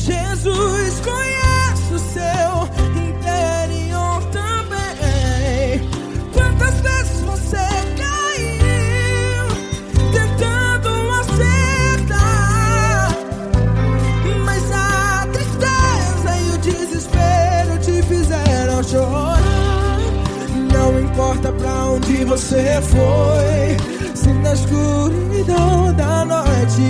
Jesus conhece o seu interior também. Quantas vezes você caiu tentando acertar, mas a tristeza e o desespero te fizeram chorar. Não importa pra onde você foi, se na escuridão da noite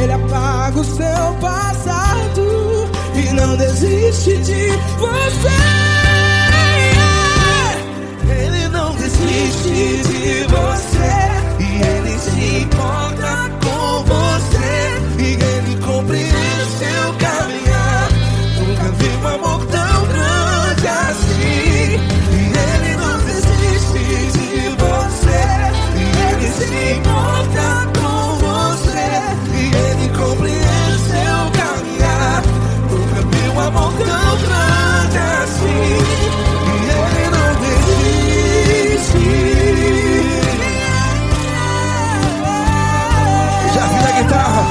Ele apaga o seu passado e não desiste de você. Ele não desiste de você, e Ele se importa com você, e Ele compreende seu caminhar. Nunca vi um amor tão grande assim. E Ele não desiste de você, e Ele se importa com você, e Ele compreende seu caminhar. Nunca vi um amor tão grande assim. E Ele não desiste. Já vi na guitarra.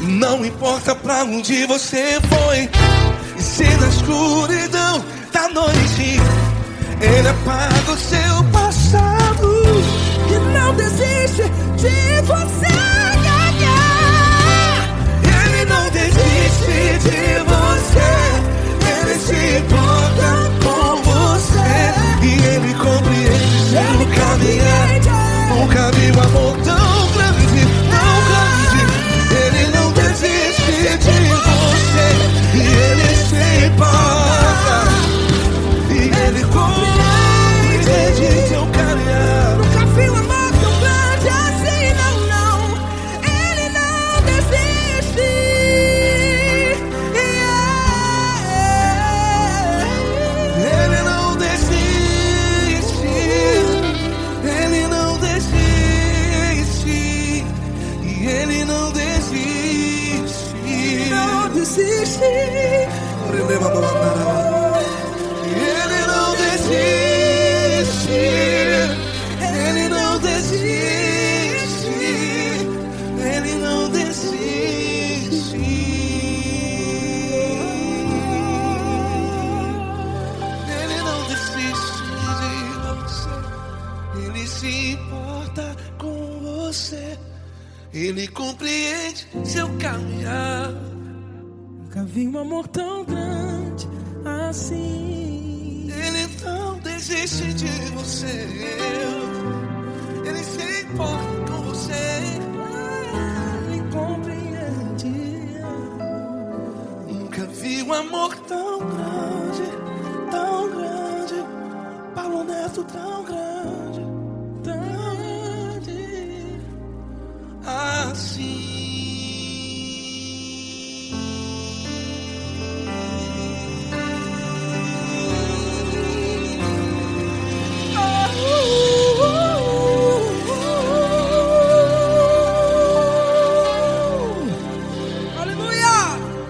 Não importa pra onde você foi, e se na escuridão da noite Ele apaga o seu passado desiste. Ele não desiste. Ele não desiste. Ele não desiste. Ele não desiste de você. Ele se importa com você. Ele compreende seu caminhar. Nunca vi um amor tão grande assim. Ele não desiste de você. Ele se importa com você. Ele compreende. Nunca vi um amor tão grande, tão grande. Paulo Neto tão grande, tão grande assim.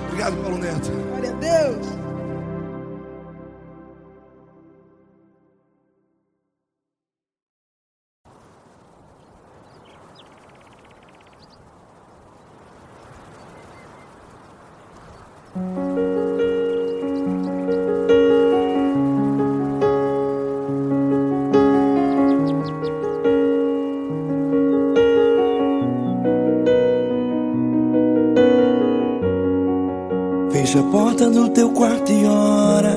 Obrigado, Paulo Neto. Glória a Deus. Fecha a porta do teu quarto e ora.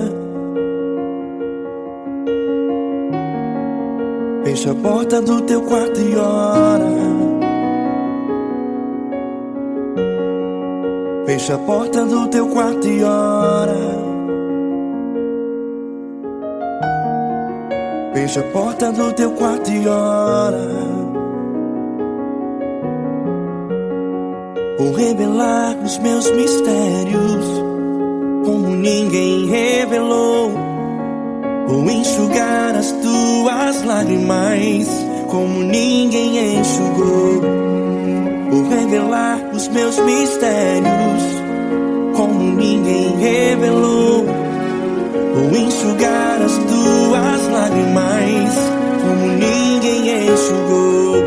Fecha a porta do teu quarto e ora. Fecha a porta do teu quarto e ora. Fecha a porta do teu quarto e ora. Vou revelar os meus mistérios como ninguém revelou. Vou enxugar as tuas lágrimas como ninguém enxugou. Vou revelar os meus mistérios como ninguém revelou. Vou enxugar as tuas lágrimas como ninguém enxugou.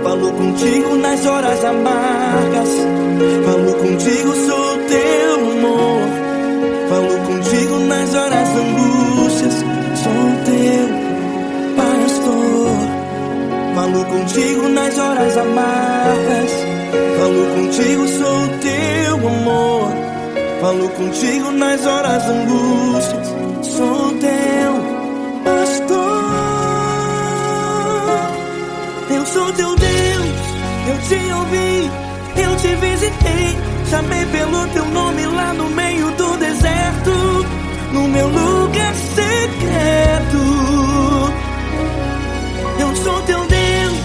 Falo contigo nas horas amargas. Falo contigo, sou teu amor. Falo contigo nas horas angústias. Sou teu pastor. Falo contigo nas horas amargas. Falo contigo, sou teu amor. Falo contigo nas horas angústias. Sou teu pastor. Eu sou teu Deus, eu te ouvi, eu te visitei. Chamei pelo teu nome lá no meio do deserto, no meu lugar secreto. Eu sou teu Deus,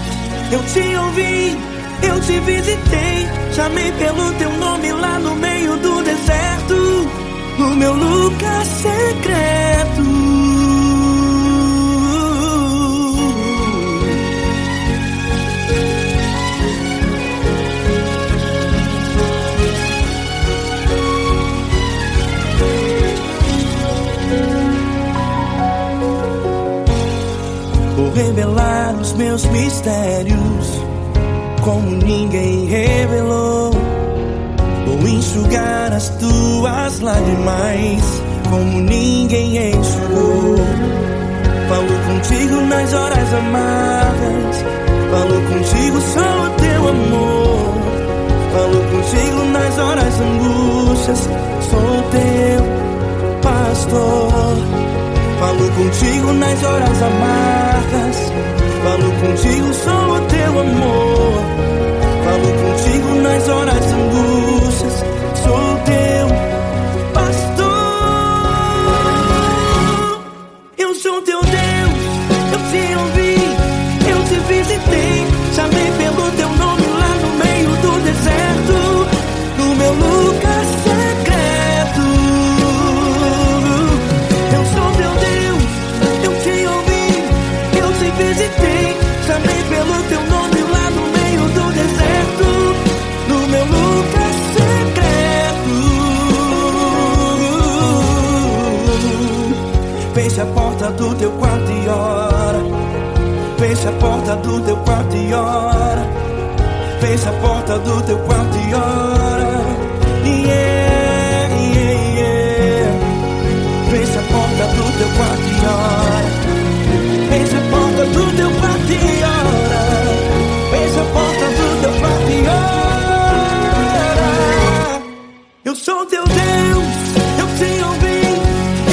eu te ouvi, eu te visitei. Chamei pelo teu nome lá no meio do deserto, no meu lugar secreto. Vou revelar os meus mistérios como ninguém revelou. Vou enxugar as tuas lágrimas como ninguém enxugou. Falo contigo nas horas amargas. Falo contigo, sou o teu amor. Falo contigo nas horas angústias. Sou teu pastor. Falo contigo nas horas amargas. Falo contigo, sou o teu amor. Falo contigo nas horas angústias. Sou teu pastor. Eu sou teu Deus, eu te ouvi, eu te visitei. Chamei pelo teu nome lá no meio do deserto, no meu lugar secreto. Eu sou teu Deus, eu te ouvi, eu te visitei. Chamei pelo teu nome lá no meio do deserto, no meu lugar secreto. a porta do teu quarto e ora. Fecha a porta do teu quarto e ora. Fecha a porta do teu quarto e ora. Yeah, yeah, yeah. Fecha a porta do teu quarto e ora. Fecha a porta do teu quarto e ora. Fecha a porta do teu quarto e ora. Eu sou teu Deus, eu te ouvi,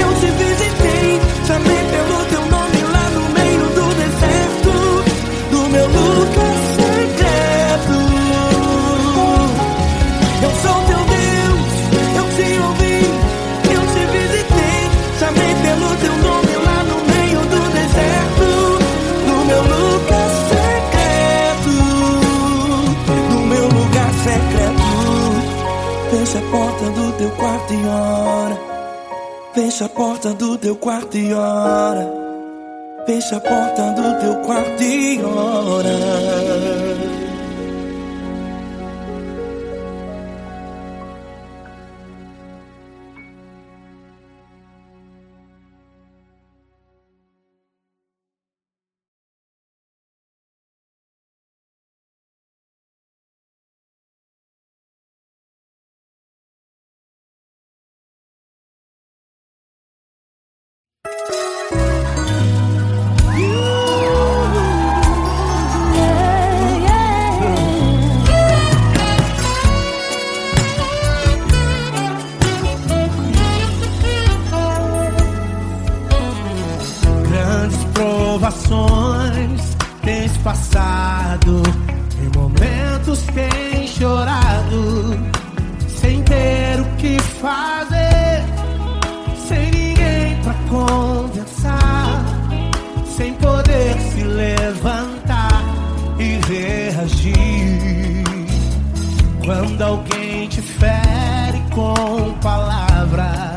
eu te visitei, chamei pelo teu nome lá no meio do deserto, do meu lugar secreto. Eu sou teu Deus, eu te ouvi, eu te visitei, chamei pelo teu nome lá no meio do deserto, do meu lugar secreto, do meu lugar secreto. Fecha a porta do teu quarto e ora. Fecha a porta do teu quarto e ora. Fecha a porta do teu quarto e ora. Grandes provações tens passado, em momentos tens chorado, sem ter o que fazer, sem ninguém pra conversar, sem poder se levantar e reagir. Quando alguém te fere com palavras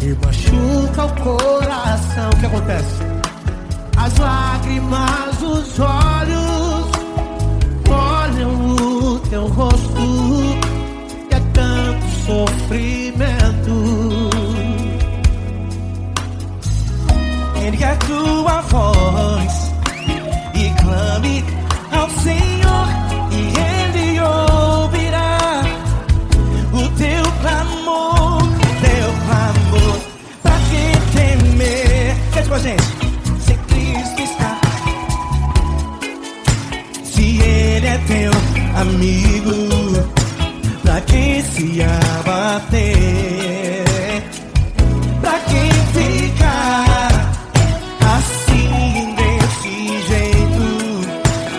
e machuca o coração, o que acontece? As lágrimas dos olhos molham o teu rosto, e é tanto sofrimento. Ergue a tua voz e clame ao Senhor, e Ele ouvirá o teu clamor, teu clamor. Pra que temer? Cante com a gente. Se Cristo está, se Ele é teu amigo, pra que se abater? Pra que ficar assim desse jeito?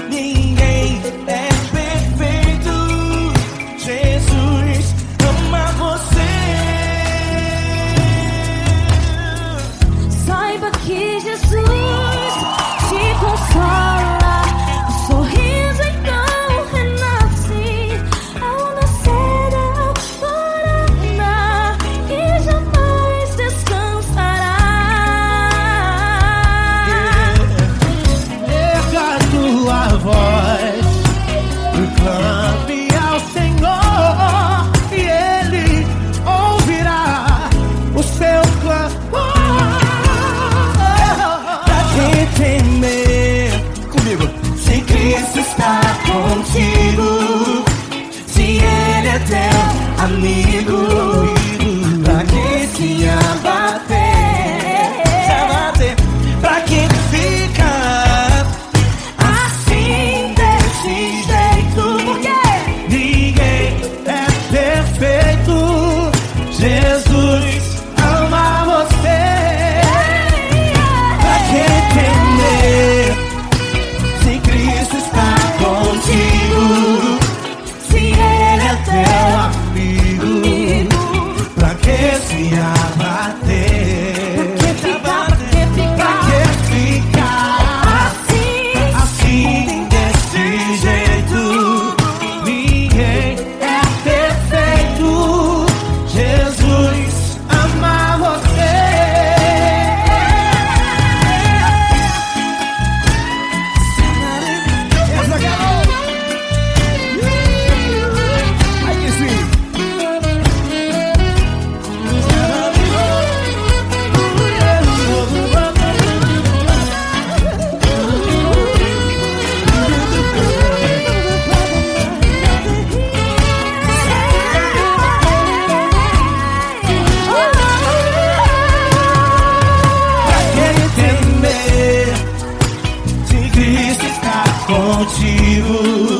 Ninguém é perfeito. Jesus ama você. Saiba que Jesus te consola, o sorriso então renasce ao nascer da alvorada e jamais descansará. Erga a tua voz e clame ao Senhor, e Ele ouvirá o seu clamor. Pra que temer? Comigo. Se Cristo está contigo, se Ele é teu amigo, pra que se abater? Se abater. Pra que ficar assim desse jeito? Porque Ninguém é perfeito. Jesus ama você. pra que temer? Se Cristo está contigo, se Ele é teu Amigo, motivo